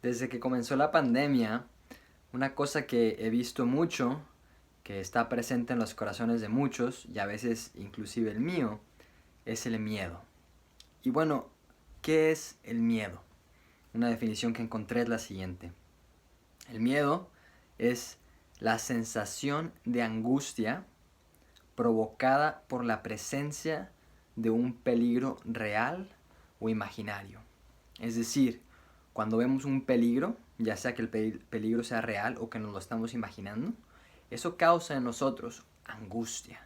Desde que comenzó la pandemia, una cosa que he visto mucho, que está presente en los corazones de muchos, y a veces inclusive el mío, es el miedo. Y bueno, ¿qué es el miedo? Una definición que encontré es la siguiente. El miedo es la sensación de angustia provocada por la presencia de un peligro real o imaginario. Es decir, cuando vemos un peligro, ya sea que el peligro sea real o que nos lo estamos imaginando, eso causa en nosotros angustia.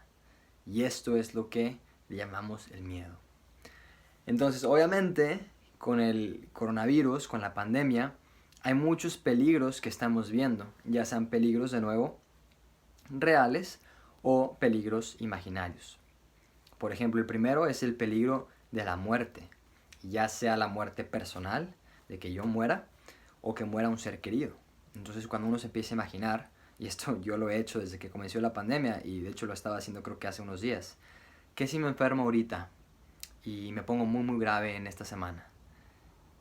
Y esto es lo que le llamamos el miedo. Entonces, obviamente, con el coronavirus, con la pandemia, hay muchos peligros que estamos viendo, ya sean peligros de nuevo reales o peligros imaginarios. Por ejemplo, el primero es el peligro de la muerte, ya sea la muerte personal, de que yo muera, o que muera un ser querido. Entonces cuando uno se empieza a imaginar, y esto yo lo he hecho desde que comenzó la pandemia, y de hecho lo estaba haciendo creo que hace unos días, ¿qué si me enfermo ahorita y me pongo muy grave en esta semana?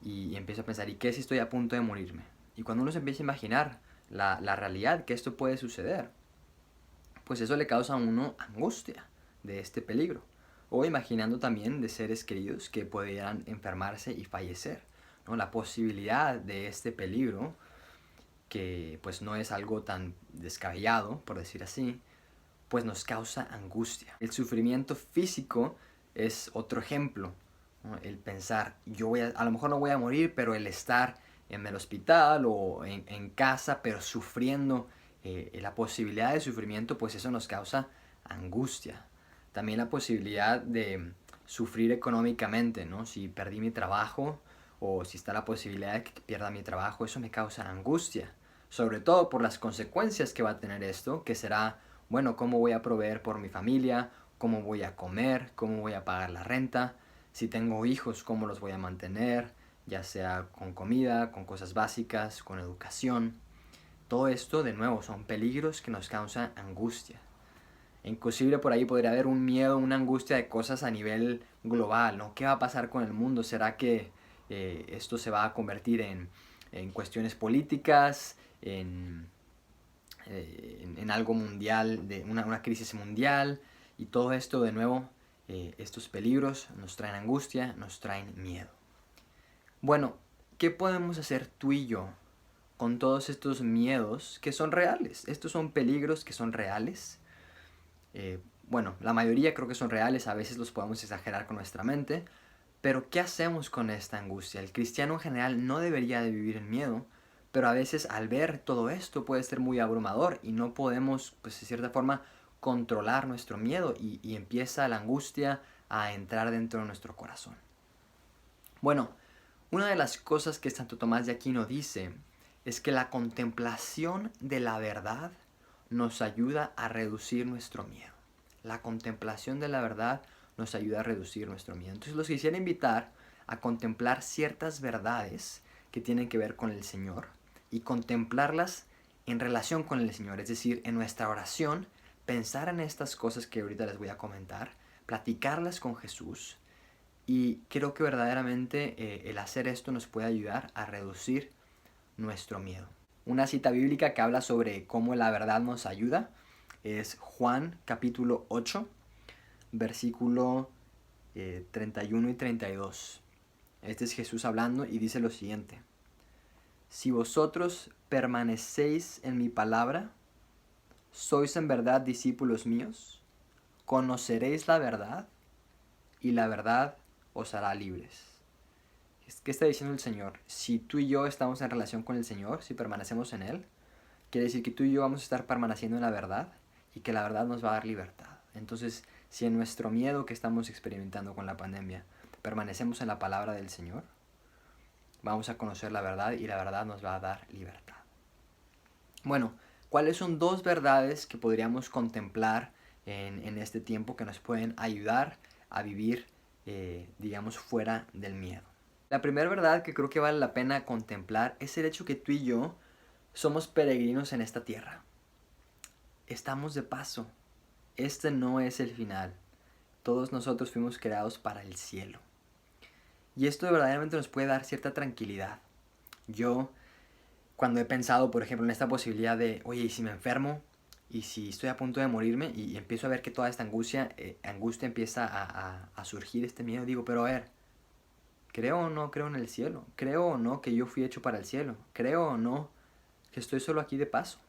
Y empiezo a pensar, ¿y qué si estoy a punto de morirme? Y cuando uno se empieza a imaginar la realidad que esto puede suceder, pues eso le causa a uno angustia de este peligro. O imaginando también de seres queridos que pudieran enfermarse y fallecer, ¿no? La posibilidad de este peligro, que pues no es algo tan descabellado, por decir así, pues nos causa angustia. El sufrimiento físico es otro ejemplo, ¿no? El pensar, a lo mejor no voy a morir, pero el estar en el hospital o en casa, pero sufriendo, la posibilidad de sufrimiento, pues eso nos causa angustia. También la posibilidad de sufrir económicamente, ¿no? Si perdí mi trabajo o si está la posibilidad de que pierda mi trabajo, eso me causa angustia. Sobre todo por las consecuencias que va a tener esto, que será, bueno, ¿cómo voy a proveer por mi familia? ¿Cómo voy a comer? ¿Cómo voy a pagar la renta? Si tengo hijos, ¿cómo los voy a mantener? Ya sea con comida, con cosas básicas, con educación. Todo esto, de nuevo, son peligros que nos causan angustia. Inclusive por ahí podría haber un miedo, una angustia de cosas a nivel global, ¿no? ¿Qué va a pasar con el mundo? ¿Será que esto se va a convertir en cuestiones políticas, en algo mundial, de una crisis mundial? Y todo esto, de nuevo, estos peligros nos traen angustia, nos traen miedo. Bueno, ¿qué podemos hacer tú y yo con todos estos miedos que son reales? Estos son peligros que son reales. Bueno, la mayoría creo que son reales, a veces los podemos exagerar con nuestra mente, pero ¿qué hacemos con esta angustia? El cristiano en general no debería de vivir en miedo, pero a veces al ver todo esto puede ser muy abrumador y no podemos, pues de cierta forma, controlar nuestro miedo y empieza la angustia a entrar dentro de nuestro corazón. Bueno, una de las cosas que Santo Tomás de Aquino dice es que la contemplación de la verdad nos ayuda a reducir nuestro miedo. La contemplación de la verdad nos ayuda a reducir nuestro miedo. Entonces los quisiera invitar a contemplar ciertas verdades que tienen que ver con el Señor y contemplarlas en relación con el Señor, es decir, en nuestra oración, pensar en estas cosas que ahorita les voy a comentar, platicarlas con Jesús, y creo que verdaderamente el hacer esto nos puede ayudar a reducir nuestro miedo. Una cita bíblica que habla sobre cómo la verdad nos ayuda es Juan capítulo 8, versículo 31 y 32. Este es Jesús hablando y dice lo siguiente: si vosotros permanecéis en mi palabra, sois en verdad discípulos míos, conoceréis la verdad y la verdad os hará libres. ¿Qué está diciendo el Señor? Si tú y yo estamos en relación con el Señor, si permanecemos en Él, quiere decir que tú y yo vamos a estar permaneciendo en la verdad y que la verdad nos va a dar libertad. Entonces, si en nuestro miedo que estamos experimentando con la pandemia permanecemos en la palabra del Señor, vamos a conocer la verdad y la verdad nos va a dar libertad. Bueno, ¿cuáles son dos verdades que podríamos contemplar en este tiempo que nos pueden ayudar a vivir, digamos, fuera del miedo? La primera verdad que creo que vale la pena contemplar es el hecho que tú y yo somos peregrinos en esta tierra. Estamos de paso. Este no es el final. Todos nosotros fuimos creados para el cielo. Y esto verdaderamente nos puede dar cierta tranquilidad. Yo Cuando he pensado, por ejemplo, en esta posibilidad de, oye, ¿y si me enfermo? ¿Y si estoy a punto de morirme? Y empiezo a ver que toda esta angustia empieza a surgir, este miedo. Digo, pero a ver, ¿creo o no creo en el cielo? ¿Creo o no que yo fui hecho para el cielo? ¿Creo o no que estoy solo aquí de paso?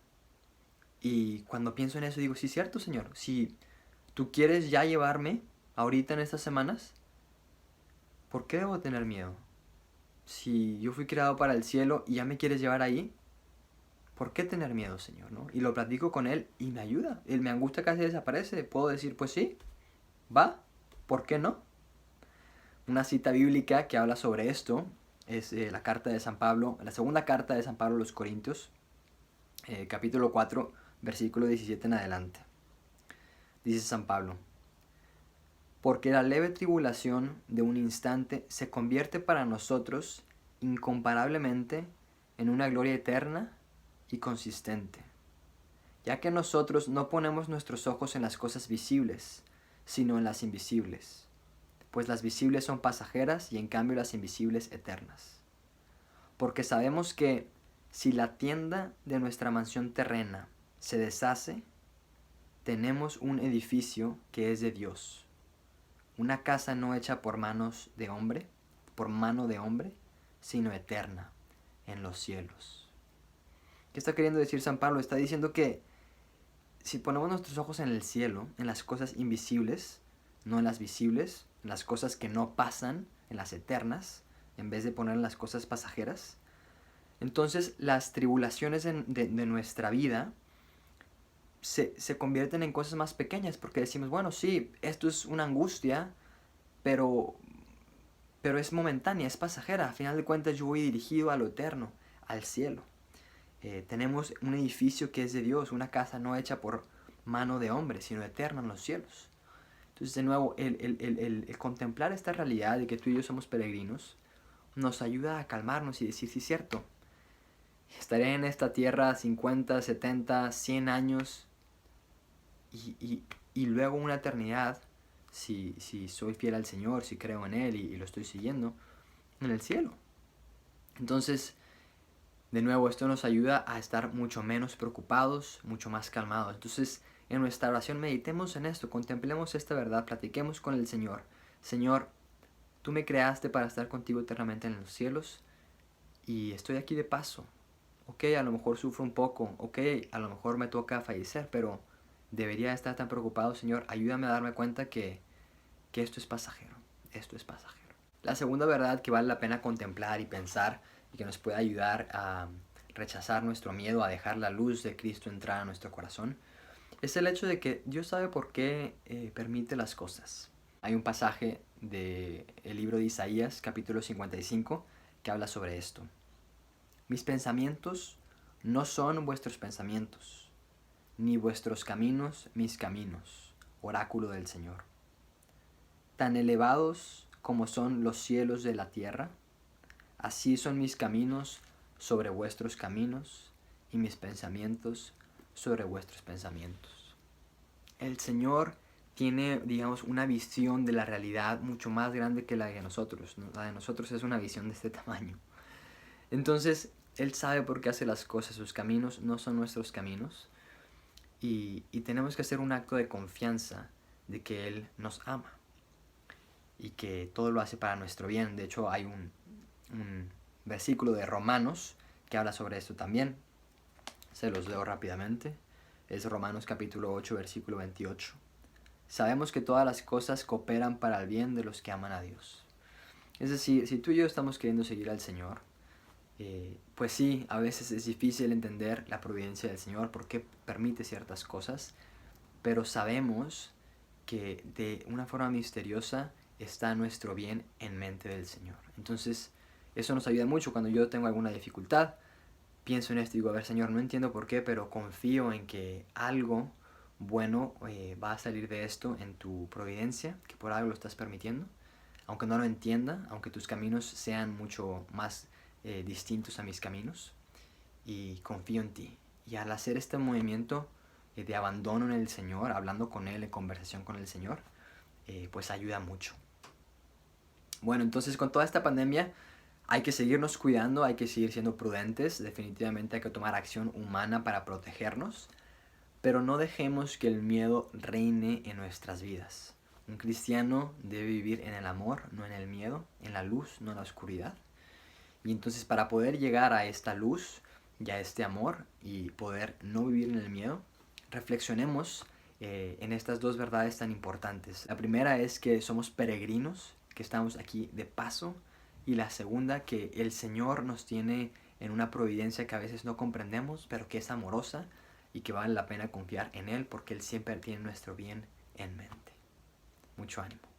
Y cuando pienso en eso digo, sí, cierto, Señor. Si tú quieres ya llevarme ahorita en estas semanas, ¿por qué debo tener miedo? Si yo fui creado para el cielo y ya me quieres llevar ahí, ¿por qué tener miedo, Señor? ¿No? Y lo platico con Él y me ayuda. Mi angustia casi desaparece. Puedo decir, pues sí, va, ¿por qué no? Una cita bíblica que habla sobre esto es la carta de San Pablo, la segunda carta de San Pablo a los Corintios, capítulo 4, versículo 17 en adelante. Dice San Pablo, porque la leve tribulación de un instante se convierte para nosotros incomparablemente en una gloria eterna y consistente, ya que nosotros no ponemos nuestros ojos en las cosas visibles, sino en las invisibles, pues las visibles son pasajeras y en cambio las invisibles eternas. Porque sabemos que si la tienda de nuestra mansión terrena se deshace, tenemos un edificio que es de Dios, una casa no hecha por manos de hombre, por mano de hombre, sino eterna en los cielos. ¿Qué está queriendo decir San Pablo? Está diciendo que si ponemos nuestros ojos en el cielo, en las cosas invisibles, no en las visibles, en las cosas que no pasan, en las eternas, en vez de poner en las cosas pasajeras, entonces las tribulaciones de nuestra vida se convierten en cosas más pequeñas, porque decimos, bueno, sí, esto es una angustia, pero es momentánea, es pasajera. A final de cuentas yo voy dirigido a lo eterno, al cielo. Tenemos un edificio que es de Dios, una casa no hecha por mano de hombre, sino eterna en los cielos. Entonces, de nuevo, el contemplar esta realidad de que tú y yo somos peregrinos nos ayuda a calmarnos y decir, sí, es cierto, estaré en esta tierra 50, 70, 100 años y luego una eternidad, si soy fiel al Señor, si creo en Él y lo estoy siguiendo, en el cielo. Entonces, de nuevo, esto nos ayuda a estar mucho menos preocupados, mucho más calmados. Entonces, en nuestra oración meditemos en esto, contemplemos esta verdad, platiquemos con el Señor. Señor, tú me creaste para estar contigo eternamente en los cielos y estoy aquí de paso. Ok, a lo mejor sufro un poco, ok, a lo mejor me toca fallecer, pero debería estar tan preocupado, Señor. Ayúdame a darme cuenta que esto es pasajero, esto es pasajero. La segunda verdad que vale la pena contemplar y pensar y que nos puede ayudar a rechazar nuestro miedo, a dejar la luz de Cristo entrar a nuestro corazón, es el hecho de que Dios sabe por qué permite las cosas. Hay un pasaje del libro de Isaías, capítulo 55, que habla sobre esto. Mis pensamientos no son vuestros pensamientos, ni vuestros caminos mis caminos, oráculo del Señor. Tan elevados como son los cielos de la tierra, así son mis caminos sobre vuestros caminos y mis pensamientos sobre vuestros pensamientos. El Señor tiene, digamos, una visión de la realidad mucho más grande que la de nosotros, ¿no? La de nosotros es una visión de este tamaño. Entonces, Él sabe por qué hace las cosas, sus caminos no son nuestros caminos. Y tenemos que hacer un acto de confianza de que Él nos ama y que todo lo hace para nuestro bien. De hecho, hay un versículo de Romanos que habla sobre esto también. Se los leo rápidamente. Es Romanos capítulo 8, versículo 28. Sabemos que todas las cosas cooperan para el bien de los que aman a Dios. Es decir, si tú y yo estamos queriendo seguir al Señor, pues sí, a veces es difícil entender la providencia del Señor, por qué permite ciertas cosas, pero sabemos que de una forma misteriosa está nuestro bien en mente del Señor. Entonces, eso nos ayuda mucho cuando yo tengo alguna dificultad. Pienso en esto y digo, a ver, Señor, no entiendo por qué, pero confío en que algo bueno va a salir de esto en tu providencia, que por algo lo estás permitiendo. Aunque no lo entienda, aunque tus caminos sean mucho más distintos a mis caminos, y confío en ti. Y al hacer este movimiento de abandono en el Señor, hablando con Él, en conversación con el Señor, pues ayuda mucho. Bueno, entonces con toda esta pandemia, Hay que seguirnos cuidando, hay que seguir siendo prudentes, definitivamente hay que tomar acción humana para protegernos, pero no dejemos que el miedo reine en nuestras vidas. Un cristiano debe vivir en el amor, no en el miedo, en la luz, no en la oscuridad. Y entonces para poder llegar a esta luz y a este amor y poder no vivir en el miedo, reflexionemos en estas dos verdades tan importantes. La primera es que somos peregrinos, que estamos aquí de paso, y la segunda que el Señor nos tiene en una providencia que a veces no comprendemos, pero que es amorosa y que vale la pena confiar en Él porque Él siempre tiene nuestro bien en mente. Mucho ánimo.